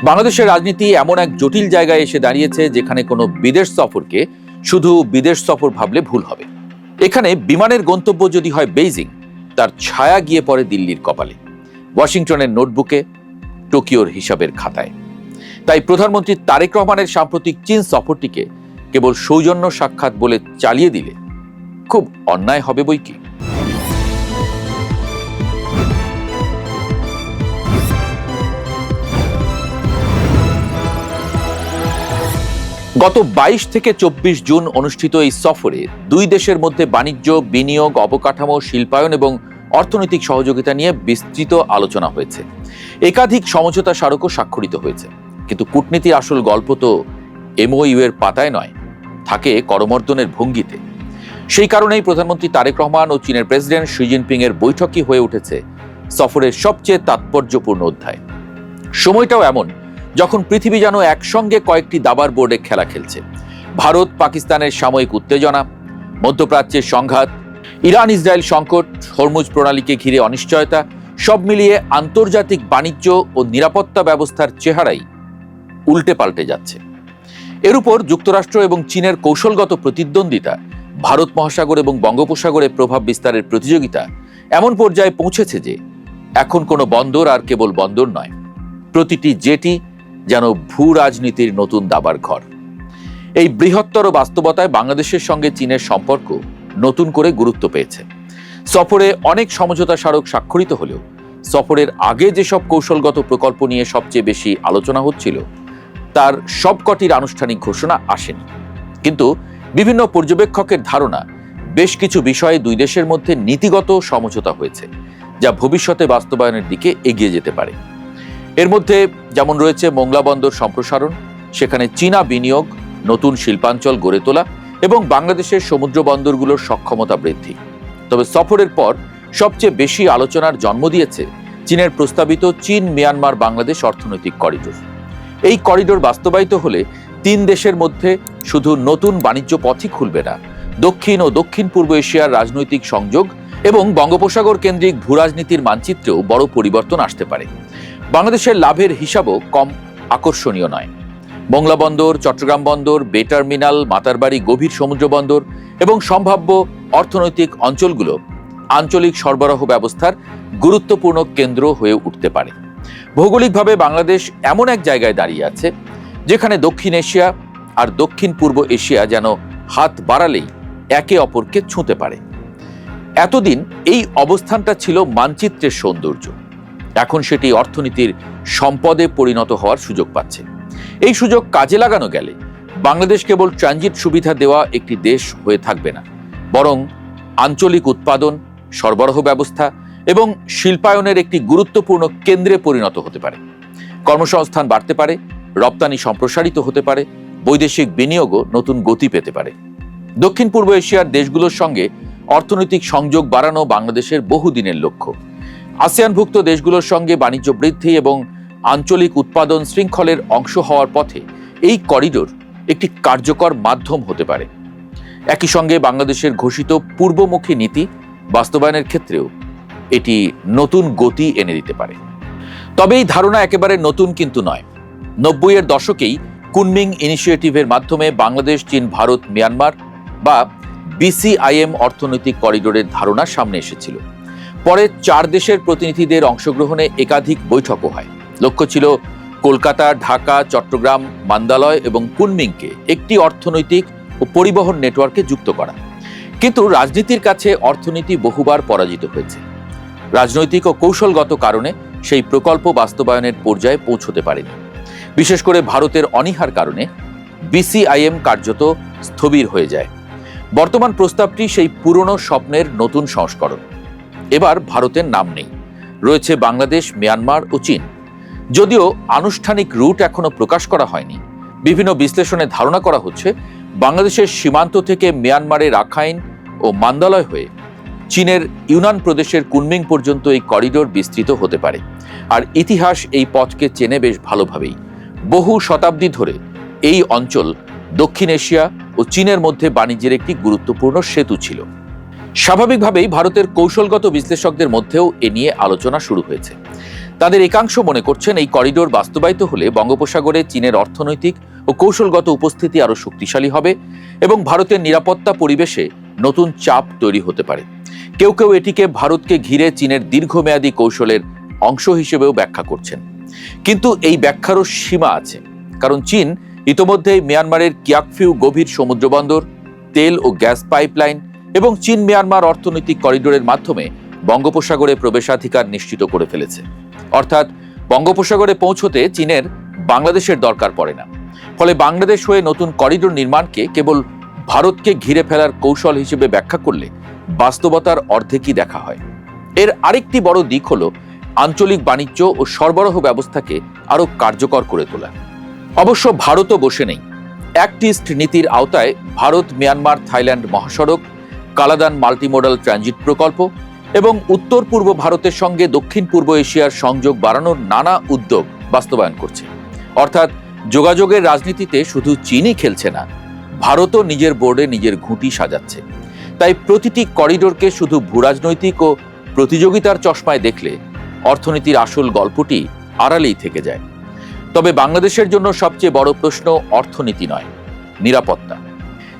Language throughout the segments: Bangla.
বাংলাদেশের রাজনীতি এমন এক জটিল জায়গায় এসে দাঁড়িয়েছে যেখানে কোনো বিদেশ সফরকে শুধু বিদেশ সফর ভাবলে ভুল হবে। এখানে বিমানের গন্তব্য যদি হয় বেইজিং, তার ছায়া গিয়ে পড়ে দিল্লির কপালে, ওয়াশিংটনের নোটবুকে, টোকিওর হিসাবের খাতায়। তাই প্রধানমন্ত্রী তারেক রহমানের সাম্প্রতিক চীন সফরটিকে কেবল সৌজন্য সাক্ষাৎ বলে চালিয়ে দিলে খুব অন্যায় হবে বই কি। গত 22 থেকে 24 জুন অনুষ্ঠিত এই সফরে দুই দেশের মধ্যে বাণিজ্য, বিনিয়োগ, অবকাঠামো, শিল্পায়ন এবং অর্থনৈতিক সহযোগিতা নিয়ে বিস্তৃত আলোচনা হয়েছে। একাধিক সমঝোতা স্মারকও স্বাক্ষরিত হয়েছে। কিন্তু কূটনীতির আসল গল্প তো এমওইউ এর পাতায় নয়, থাকে করমর্দনের ভঙ্গিতে। সেই কারণেই প্রধানমন্ত্রী তারেক রহমান ও চীনের প্রেসিডেন্ট শি জিনপিং এর বৈঠকই হয়ে উঠেছে সফরের সবচেয়ে তাৎপর্যপূর্ণ অধ্যায়। সময়টাও এমন যখন পৃথিবী যেন একসঙ্গে কয়েকটি দাবার বোর্ডে খেলা খেলছে। ভারত পাকিস্তানের সাময়িক উত্তেজনা, মধ্যপ্রাচ্যের সংঘাত, ইরান ইসরায়েল সংকট, হরমুজ প্রণালীকে ঘিরে অনিশ্চয়তা, সব মিলিয়ে আন্তর্জাতিক বাণিজ্য ও নিরাপত্তা ব্যবস্থার চেহারাই উল্টে পাল্টে যাচ্ছে। এর উপর যুক্তরাষ্ট্র এবং চীনের কৌশলগত প্রতিদ্বন্দ্বিতা, ভারত মহাসাগর এবং বঙ্গোপসাগরে প্রভাব বিস্তারের প্রতিযোগিতা এমন পর্যায়ে পৌঁছেছে যে এখন কোনো বন্দর আর কেবল বন্দর নয়, প্রতিটি জেটি যেন ভূ রাজনীতির নতুন দাবার ঘর। এই বৃহত্তর বাস্তবতায় বাংলাদেশের সঙ্গে চীনের সম্পর্ক নতুন করে গুরুত্ব পেয়েছে। সফরে অনেক সমঝোতা স্মারক স্বাক্ষরিত হলেও সফরের আগে যেসব কৌশলগত প্রকল্প নিয়ে সবচেয়ে বেশি আলোচনা হচ্ছিল তার সবকটির আনুষ্ঠানিক ঘোষণা আসেনি। কিন্তু বিভিন্ন পর্যবেক্ষকের ধারণা, বেশ কিছু বিষয়ে দুই দেশের মধ্যে নীতিগত সমঝোতা হয়েছে যা ভবিষ্যতে বাস্তবায়নের দিকে এগিয়ে যেতে পারে। এর মধ্যে যেমন রয়েছে মোংলা বন্দর সম্প্রসারণ, সেখানে চীনা বিনিয়োগ, নতুন শিল্পাঞ্চল গড়ে তোলা এবং বাংলাদেশের সমুদ্র বন্দরগুলোর সক্ষমতা বৃদ্ধি। তবে সফরের পর সবচেয়ে বেশি আলোচনার জন্ম দিয়েছে চীনের প্রস্তাবিত চীন মিয়ানমার বাংলাদেশ অর্থনৈতিক করিডোর। এই করিডোর বাস্তবায়িত হলে তিন দেশের মধ্যে শুধু নতুন বাণিজ্য পথই খুলবে না, দক্ষিণ ও দক্ষিণ পূর্ব এশিয়ার রাজনৈতিক সংযোগ এবং বঙ্গোপসাগর কেন্দ্রিক ভূরাজনীতির মানচিত্রেও বড় পরিবর্তন আসতে পারে। বাংলাদেশের লাভের হিসাবও কম আকর্ষণীয় নয়। মোংলা বন্দর, চট্টগ্রাম বন্দর, বে টার্মিনাল, মাতারবাড়ি গভীর সমুদ্র বন্দর এবং সম্ভাব্য অর্থনৈতিক অঞ্চলগুলো আঞ্চলিক সরবরাহ ব্যবস্থার গুরুত্বপূর্ণ কেন্দ্র হয়ে উঠতে পারে। ভৌগোলিকভাবে বাংলাদেশ এমন এক জায়গায় দাঁড়িয়ে আছে যেখানে দক্ষিণ এশিয়া আর দক্ষিণ পূর্ব এশিয়া যেন হাত বাড়ালেই একে অপরকে ছুঁতে পারে। এতদিন এই অবস্থানটা ছিল মানচিত্রের সৌন্দর্য, এখন সেটি অর্থনীতির সম্পদে পরিণত হওয়ার সুযোগ পাচ্ছে। এই সুযোগ কাজে লাগানো গেলে বাংলাদেশ কেবল ট্রানজিট সুবিধা দেওয়া একটি দেশ হয়ে থাকবে না, বরং আঞ্চলিক উৎপাদন, সরবরাহ ব্যবস্থা এবং শিল্পায়নের একটি গুরুত্বপূর্ণ কেন্দ্রে পরিণত হতে পারে। কর্মসংস্থান বাড়তে পারে, রপ্তানি সম্প্রসারিত হতে পারে, বৈদেশিক বিনিয়োগও নতুন গতি পেতে পারে। দক্ষিণ পূর্ব এশিয়ার দেশগুলোর সঙ্গে অর্থনৈতিক সংযোগ বাড়ানো বাংলাদেশের বহুদিনের লক্ষ্য। আসিয়ানভুক্ত দেশগুলোর সঙ্গে বাণিজ্য বৃদ্ধি এবং আঞ্চলিক উৎপাদন শৃঙ্খলের অংশ হওয়ার পথে এই করিডোর একটি কার্যকর মাধ্যম হতে পারে। একই সঙ্গে বাংলাদেশের ঘোষিত পূর্বমুখী নীতি বাস্তবায়নের ক্ষেত্রেও এটি নতুন গতি এনে দিতে পারে। তবে এই ধারণা একেবারে নতুন কিন্তু নয়। 90-এর দশকেই কুনমিং ইনিশিয়েটিভের মাধ্যমে বাংলাদেশ, চীন, ভারত, মিয়ানমার বা বিসিআইএম অর্থনৈতিক করিডোরের ধারণা সামনে এসেছিল। পরে 4 দেশের প্রতিনিধিদের অংশগ্রহণে একাধিক বৈঠকও হয়। লক্ষ্য ছিল কলকাতা, ঢাকা, চট্টগ্রাম, মান্দালয় এবং কুনমিংকে একটি অর্থনৈতিক ও পরিবহন নেটওয়ার্কে যুক্ত করা। কিন্তু রাজনীতির কাছে অর্থনীতি বহুবার পরাজিত হয়েছে। রাজনৈতিক ও কৌশলগত কারণে সেই প্রকল্প বাস্তবায়নের পর্যায়ে পৌঁছতে পারেনি। বিশেষ করে ভারতের অনীহার কারণে বিসিআইএম কার্যত স্থবির হয়ে যায়। বর্তমান প্রস্তাবটি সেই পুরনো স্বপ্নের নতুন সংস্করণ। এবার ভারতের নাম নেই, রয়েছে বাংলাদেশ, মিয়ানমার ও চীন। যদিও আনুষ্ঠানিক রুট এখনো প্রকাশ করা হয়নি, বিভিন্ন বিশ্লেষণে ধারণা করা হচ্ছে বাংলাদেশের সীমান্ত থেকে মিয়ানমারের রাখাইন ও মান্দালয় হয়ে চীনের ইউনান প্রদেশের কুনমিং পর্যন্ত এই করিডোর বিস্তৃত হতে পারে। আর ইতিহাস এই পথকে চেনে বেশ ভালোভাবেই। বহু শতাব্দী ধরে এই অঞ্চল দক্ষিণ এশিয়া ও চীনের মধ্যে বাণিজ্যের একটি গুরুত্বপূর্ণ সেতু ছিল। স্বাভাবিকভাবেই ভারতের কৌশলগত বিশ্লেষকদের মধ্যেও এ নিয়ে আলোচনা শুরু হয়েছে। তাদের একাংশ মনে করছেন এই করিডোর বাস্তবায়িত হলে বঙ্গোপসাগরে চীনের অর্থনৈতিক ও কৌশলগত উপস্থিতি আরো শক্তিশালী হবে এবং ভারতের নিরাপত্তা পরিবেশে নতুন চাপ তৈরি হতে পারে। কেউ কেউ এটিকে ভারতকে ঘিরে চীনের দীর্ঘমেয়াদী কৌশলের অংশ হিসেবেও ব্যাখ্যা করছেন। কিন্তু এই ব্যাখ্যারও সীমা আছে, কারণ চীন ইতোমধ্যেই মিয়ানমারের কিয়াকফিউ গভীর সমুদ্রবন্দর, তেল ও গ্যাস পাইপলাইন এবং চীন মিয়ানমার অর্থনৈতিক করিডোরের মাধ্যমে বঙ্গোপসাগরে প্রবেশাধিকার নিশ্চিত করে ফেলেছে। অর্থাৎ বঙ্গোপসাগরে পৌঁছতে চীনের বাংলাদেশের দরকার পড়ে না। ফলে বাংলাদেশ হয়ে নতুন করিডোর নির্মাণকে কেবল ভারতকে ঘিরে ফেলার কৌশল হিসেবে ব্যাখ্যা করলে বাস্তবতার অর্ধেকই দেখা হয়। এর আরেকটি বড় দিক হল আঞ্চলিক বাণিজ্য ও সরবরাহ ব্যবস্থাকে আরো কার্যকর করে তোলা। অবশ্য ভারতও বসে নেই। অ্যাক্ট ইস্ট নীতির আওতায় ভারত মিয়ানমার থাইল্যান্ড মহাসড়ক, কালাদান মাল্টিমোডাল ট্রানজিট প্রকল্প এবং উত্তর পূর্ব ভারতের সঙ্গে দক্ষিণ পূর্ব এশিয়ার সংযোগ বাড়ানোর নানা উদ্যোগ বাস্তবায়ন করছে। অর্থাৎ যোগাযোগের রাজনীতিতে শুধু চীনই খেলছে না, ভারতও নিজের বোর্ডে নিজের ঘুঁটি সাজাচ্ছে। তাই প্রতিটি করিডোরকে শুধু ভূরাজনৈতিক ও প্রতিযোগিতার চশমায় দেখলে অর্থনীতির আসল গল্পটি আড়ালেই থেকে যায়। তবে বাংলাদেশের জন্য সবচেয়ে বড় প্রশ্ন অর্থনীতি নয়, নিরাপত্তা।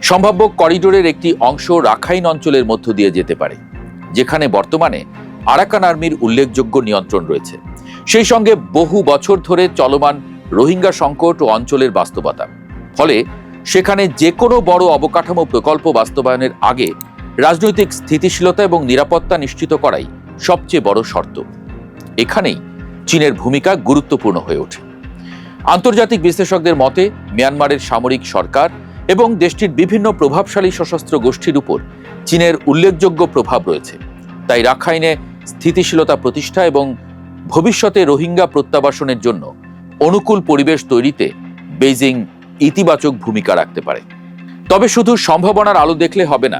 সম্ভাব্য করিডোরের একটি অংশ রাখাইন অঞ্চলের মধ্য দিয়ে যেতে পারে, যেখানে বর্তমানে আরাকান আর্মির উল্লেখযোগ্য নিয়ন্ত্রণ রয়েছে। সেই সঙ্গে বহু বছর ধরে চলমান রোহিঙ্গা সংকট ও অঞ্চলের বাস্তবতা। ফলে সেখানে যে কোনো বড় অবকাঠামো প্রকল্প বাস্তবায়নের আগে রাজনৈতিক স্থিতিশীলতা এবং নিরাপত্তা নিশ্চিত করাই সবচেয়ে বড় শর্ত। এখানেই চীনের ভূমিকা গুরুত্বপূর্ণ হয়ে ওঠে। আন্তর্জাতিক বিশ্লেষকদের মতে মিয়ানমারের সামরিক সরকার এবং দেশটির বিভিন্ন প্রভাবশালী সশস্ত্র গোষ্ঠীর উপর চীনের উল্লেখযোগ্য প্রভাব রয়েছে। তাই রাখাইনে স্থিতিশীলতা প্রতিষ্ঠা এবং ভবিষ্যতে রোহিঙ্গা প্রত্যাবাসনের জন্য অনুকূল পরিবেশ তৈরিতে বেইজিং ইতিবাচক ভূমিকা রাখতে পারে। তবে শুধু সম্ভাবনার আলো দেখলে হবে না,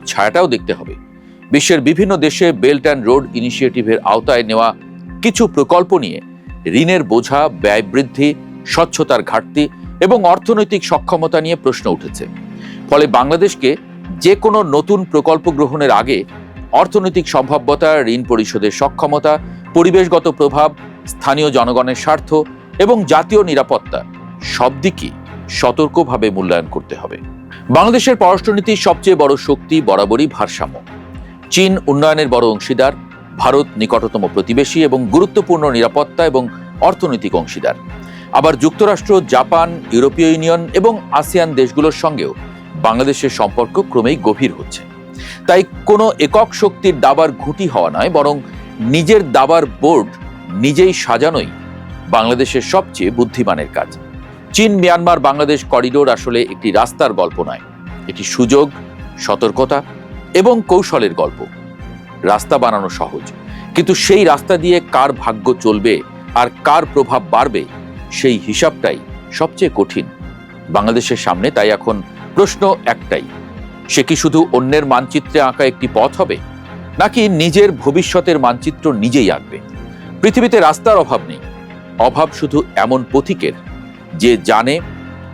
ছায়াটাও দেখতে হবে। বিশ্বের বিভিন্ন দেশে বেল্ট অ্যান্ড রোড ইনিশিয়েটিভের আওতায় নেওয়া কিছু প্রকল্প নিয়ে ঋণের বোঝা, ব্যয় বৃদ্ধি, স্বচ্ছতার ঘাটতি এবং অর্থনৈতিক সক্ষমতা নিয়ে প্রশ্ন উঠেছে। ফলে বাংলাদেশকে যে কোনো নতুন প্রকল্প গ্রহণের আগে অর্থনৈতিক সম্ভাব্যতা, ঋণ পরিশোধের সক্ষমতা, পরিবেশগত প্রভাব, স্থানীয় জনগণের স্বার্থ এবং জাতীয় নিরাপত্তা সব দিকই সতর্কভাবে মূল্যায়ন করতে হবে। বাংলাদেশের পররাষ্ট্রনীতির সবচেয়ে বড় শক্তি বরাবরই ভারসাম্য। চীন উন্নয়নের বড় অংশীদার, ভারত নিকটতম প্রতিবেশী এবং গুরুত্বপূর্ণ নিরাপত্তা এবং অর্থনৈতিক অংশীদার। আবার যুক্তরাষ্ট্র, জাপান, ইউরোপীয় ইউনিয়ন এবং আসিয়ান দেশগুলোর সঙ্গেও বাংলাদেশের সম্পর্ক ক্রমেই গভীর হচ্ছে। তাই কোনো একক শক্তির দাবার ঘুঁটি হওয়া নয়, বরং নিজের দাবার বোর্ড নিজেই সাজানোই বাংলাদেশের সবচেয়ে বুদ্ধিমানের কাজ। চীন মিয়ানমার বাংলাদেশ করিডোর আসলে একটি রাস্তার গল্প নয়, এটি সুযোগ, সতর্কতা এবং কৌশলের গল্প। রাস্তা বানানো সহজ, কিন্তু সেই রাস্তা দিয়ে কার ভাগ্য চলবে আর কার প্রভাব বাড়বে সেই হিসাবটাই সবচেয়ে কঠিন বাংলাদেশের সামনে। তাই এখন প্রশ্ন একটাই, সে কি শুধু অন্যের মানচিত্রে আঁকা একটি পথ হবে, নাকি নিজের ভবিষ্যতের মানচিত্র নিজেই আঁকবে? পৃথিবীতে রাস্তার অভাব নেই, অভাব শুধু এমন পথিকের যে জানে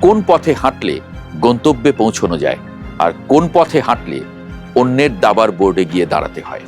কোন পথে হাঁটলে গন্তব্যে পৌঁছানো যায় আর কোন পথে হাঁটলে অন্যের দাবার বোর্ডে গিয়ে দাঁড়াতে হয়।